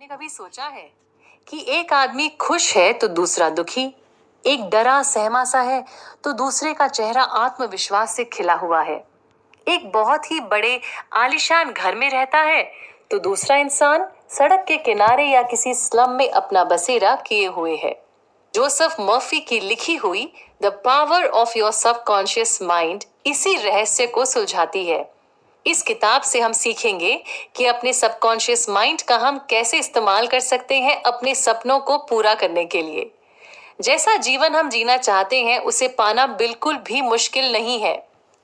आपने कभी सोचा है कि एक आदमी खुश है तो दूसरा दुखी, एक डरा सहमा सा है तो दूसरे का चेहरा आत्मविश्वास से खिला हुआ है, एक बहुत ही बड़े आलीशान घर में रहता है तो दूसरा इंसान सड़क के किनारे या किसी स्लम में अपना बसेरा किए हुए है। जोसेफ मर्फी की लिखी हुई the power of your subconscious mind इसी रहस्य को सुलझाती है। इस किताब से हम सीखेंगे कि अपने सबकॉन्शियस माइंड का हम कैसे इस्तेमाल कर सकते हैं अपने सपनों को पूरा करने के लिए। जैसा जीवन हम जीना चाहते हैं उसे पाना बिल्कुल भी मुश्किल नहीं है।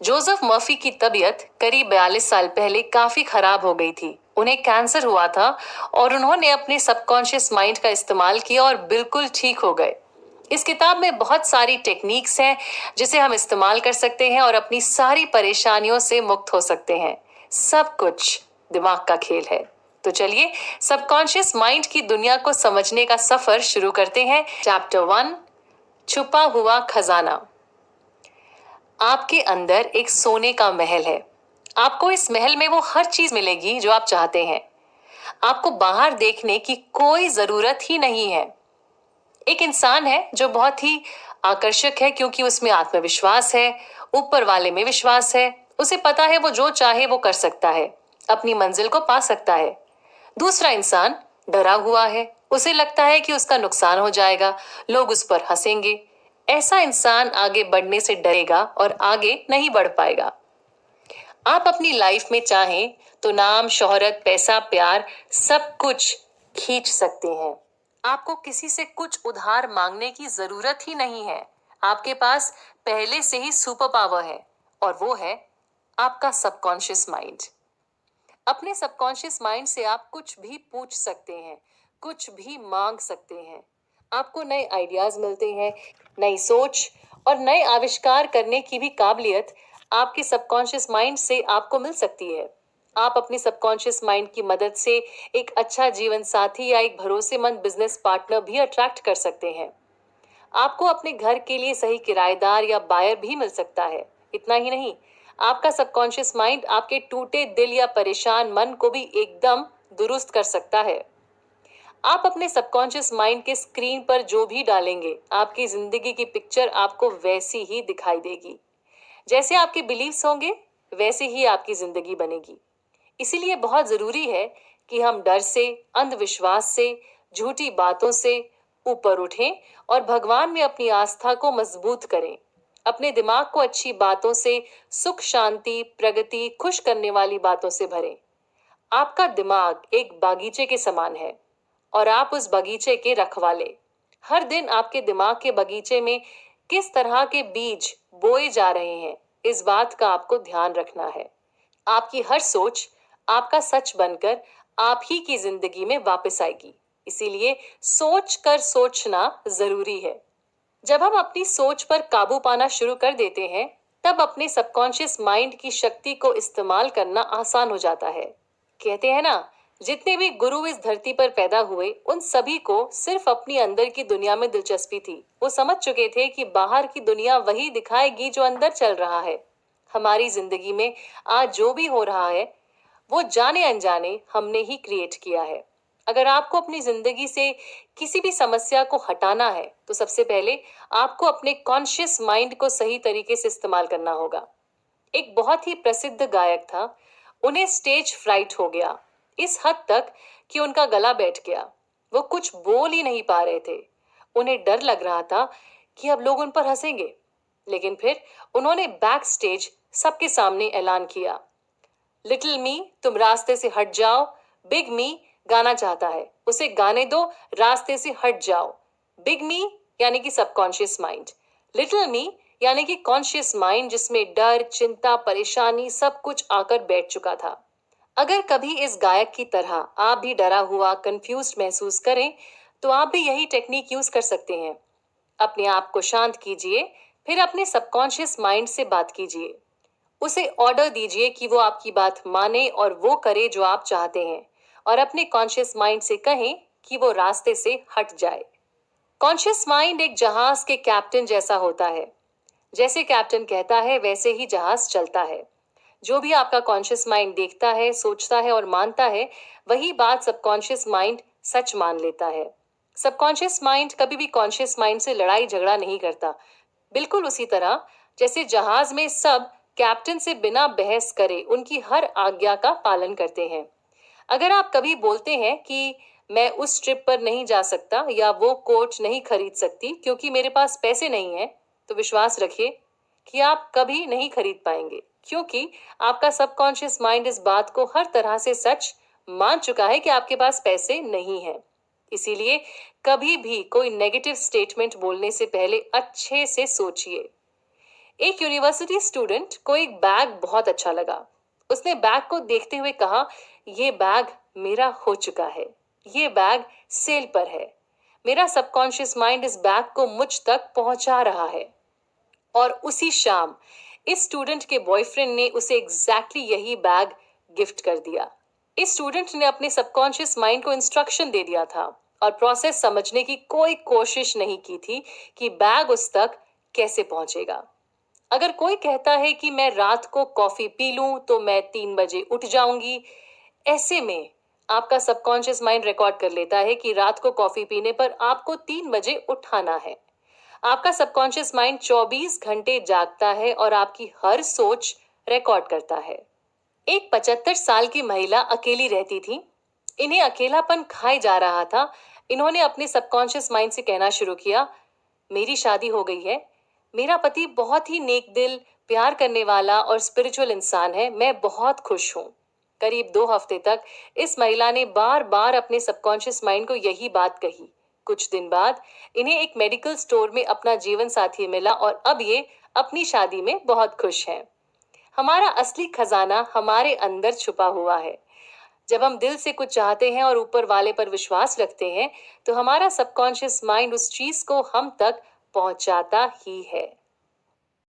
जोसेफ मर्फी की तबीयत करीब 42 साल पहले काफी खराब हो गई थी। उन्हें कैंसर हुआ था और उन्होंने अपने सबकॉन्शियस माइंड का इस्तेमाल किया और बिल्कुल ठीक हो गए। इस किताब में बहुत सारी टेक्निक्स हैं जिसे हम इस्तेमाल कर सकते हैं और अपनी सारी परेशानियों से मुक्त हो सकते हैं। सब कुछ दिमाग का खेल है। तो चलिए सबकॉन्शियस माइंड की दुनिया को समझने का सफर शुरू करते हैं। चैप्टर 1, छुपा हुआ खजाना। आपके अंदर एक सोने का महल है। आपको इस महल में वो हर चीज मिलेगी जो आप चाहते हैं। आपको बाहर देखने की कोई जरूरत ही नहीं है। एक इंसान है जो बहुत ही आकर्षक है क्योंकि उसमें आत्मविश्वास है, ऊपर वाले में विश्वास है। उसे पता है वो जो चाहे वो कर सकता है, अपनी मंजिल को पा सकता है। दूसरा इंसान डरा हुआ है, उसे लगता है कि उसका नुकसान हो जाएगा, लोग उस पर हंसेंगे। ऐसा इंसान आगे बढ़ने से डरेगा और आगे नहीं बढ़ पाएगा। आप अपनी लाइफ में चाहें तो नाम, शोहरत, पैसा, प्यार सब कुछ खींच सकते हैं। आपको किसी से कुछ उधार मांगने की जरूरत ही नहीं है। आपके पास पहले से ही सुपर पावर है और वो है आपका सबकॉन्शियस माइंड। अपने सबकॉन्शियस माइंड से आप कुछ भी पूछ सकते हैं, कुछ भी मांग सकते हैं। आपको नए आइडियाज मिलते हैं, नई सोच और नए आविष्कार करने की भी काबिलियत आपके सबकॉन्शियस माइंड से आपको मिल सकती है। आप अपने सबकॉन्शियस माइंड की मदद से एक अच्छा जीवन साथी या एक भरोसेमंद बिजनेस पार्टनर भी अट्रैक्ट कर सकते हैं। आपको अपने घर के लिए सही किराएदार या बायर भी मिल सकता है। इतना ही नहीं, आपका सबकॉन्शियस माइंड आपके टूटे दिल या परेशान मन को भी एकदम दुरुस्त कर सकता है। आप अपने सबकॉन्शियस माइंड के स्क्रीन पर जो भी डालेंगे, आपकी जिंदगी की पिक्चर आपको वैसी ही दिखाई देगी। जैसे आपके बिलीव्स होंगे वैसे ही आपकी जिंदगी बनेगी। इसीलिए बहुत जरूरी है कि हम डर से, अंधविश्वास से, झूठी बातों से ऊपर उठें और भगवान में अपनी आस्था को मजबूत करें। अपने दिमाग को अच्छी बातों से, सुख, शांति, प्रगति, खुश करने वाली बातों से भरें। आपका दिमाग एक बागीचे के समान है और आप उस बगीचे के रखवाले। हर दिन आपके दिमाग के बगीचे में किस तरह के बीज बोए जा रहे हैं, इस बात का आपको ध्यान रखना है। आपकी हर सोच आपका सच बनकर आप ही की जिंदगी में वापस आएगी। इसीलिए सोच कर सोचना जरूरी है। जब हम अपनी सोच पर काबू पाना शुरू कर देते हैं तब अपने सबकॉन्शियस माइंड की शक्ति को इस्तेमाल करना आसान हो जाता है। कहते हैं ना, जितने भी गुरु इस धरती पर पैदा हुए उन सभी को सिर्फ अपनी अंदर की दुनिया में दिलचस्पी थी। वो समझ चुके थे कि बाहर की दुनिया वही दिखाएगी जो अंदर चल रहा है। हमारी जिंदगी में आज जो भी हो रहा है वो जाने अनजाने हमने ही क्रिएट किया है। अगर आपको अपनी जिंदगी से किसी भी समस्या को हटाना है तो सबसे पहले आपको अपने कॉन्शियस माइंड को सही तरीके से इस्तेमाल करना होगा। एक बहुत ही प्रसिद्ध गायक था, उन्हें स्टेज फ्राइट हो गया, इस हद तक कि उनका गला बैठ गया। वो कुछ बोल ही नहीं पा रहे थे। उन्हें डर लग रहा था कि अब लोग उन पर हंसेंगे। लेकिन फिर उन्होंने बैक स्टेज सबके सामने ऐलान किया, लिटिल मी तुम रास्ते से हट जाओ, बिग मी गाना चाहता है, उसे गाने दो, रास्ते से हट जाओ। बिग मी यानी कि सबकॉन्शियस माइंड, लिटिल मी यानी कि कॉन्शियस माइंड जिसमें डर, चिंता, परेशानी सब कुछ आकर बैठ चुका था। अगर कभी इस गायक की तरह आप भी डरा हुआ, कंफ्यूज महसूस करें तो आप भी यही टेक्निक यूज कर सकते हैं। अपने आप को शांत कीजिए, फिर अपने सबकॉन्शियस माइंड से बात कीजिए। उसे ऑर्डर दीजिए कि वो आपकी बात माने और वो करे जो आप चाहते हैं, और अपने कॉन्शियस माइंड से कहें कि वो रास्ते से हट जाए। कॉन्शियस माइंड एक जहाज के कैप्टन जैसा होता है। जैसे कैप्टन कहता है वैसे ही जहाज चलता है। जो भी आपका कॉन्शियस माइंड देखता है, सोचता है और मानता है, वही बात सबकॉन्शियस माइंड सच मान लेता है। सबकॉन्शियस माइंड कभी भी कॉन्शियस माइंड से लड़ाई झगड़ा नहीं करता। बिल्कुल उसी तरह जैसे जहाज में सब कैप्टन से बिना बहस करे उनकी हर आज्ञा का पालन करते हैं। अगर आप कभी बोलते हैं कि मैं उस ट्रिप पर नहीं जा सकता या वो कोच नहीं खरीद सकती क्योंकि मेरे पास पैसे नहीं है, तो विश्वास रखिए कि आप कभी नहीं खरीद पाएंगे, क्योंकि आपका सबकॉन्शियस माइंड इस बात को हर तरह से सच मान चुका है कि आपके पास पैसे नहीं हैं। इसीलिए कभी भी कोई नेगेटिव स्टेटमेंट बोलने से पहले अच्छे से सोचिए। एक यूनिवर्सिटी स्टूडेंट को एक बैग बहुत अच्छा लगा। उसने बैग को देखते हुए कहा, ये बैग मेरा हो चुका है, ये बैग सेल पर है। मेरा सबकॉन्शियस माइंड इस बैग को मुझ तक पहुंचा रहा है। और उसी शाम इस स्टूडेंट के बॉयफ्रेंड ने उसे एग्जैक्टली यही बैग गिफ्ट कर दिया। इस स्टूडेंट ने अपने सबकॉन्शियस माइंड को इंस्ट्रक्शन दे दिया था और प्रोसेस समझने की कोई कोशिश नहीं की थी कि बैग उस तक कैसे पहुंचेगा। अगर कोई कहता है कि मैं रात को कॉफी पी लूं तो मैं 3 बजे उठ जाऊंगी, ऐसे में आपका सबकॉन्शियस माइंड रिकॉर्ड कर लेता है कि रात को कॉफी पीने पर आपको 3 बजे उठाना है। आपका सबकॉन्शियस माइंड 24 घंटे जागता है और आपकी हर सोच रिकॉर्ड करता है। एक 75 साल की महिला अकेली रहती थी। इन्हें अकेलापन खाए जा रहा था। इन्होंने अपने सबकॉन्शियस माइंड से कहना शुरू किया, मेरी शादी हो गई है, मेरा पति बहुत ही नेक दिल, प्यार करने वाला और स्पिरिचुअल इंसान है, मैं बहुत खुश हूँ। करीब 2 हफ्ते तक इस महिला ने बार बार अपने सबकॉन्शियस माइंड को यही बात कही। कुछ दिन बाद इन्हें एक मेडिकल स्टोर में अपना जीवन साथी मिला और अब ये अपनी शादी में बहुत खुश हैं। हमारा असली खजाना हमारे अंदर छुपा हुआ है। जब हम दिल से कुछ चाहते हैं और ऊपर वाले पर विश्वास रखते हैं, तो हमारा सबकॉन्शियस माइंड उस चीज को हम तक पहुंचाता ही है।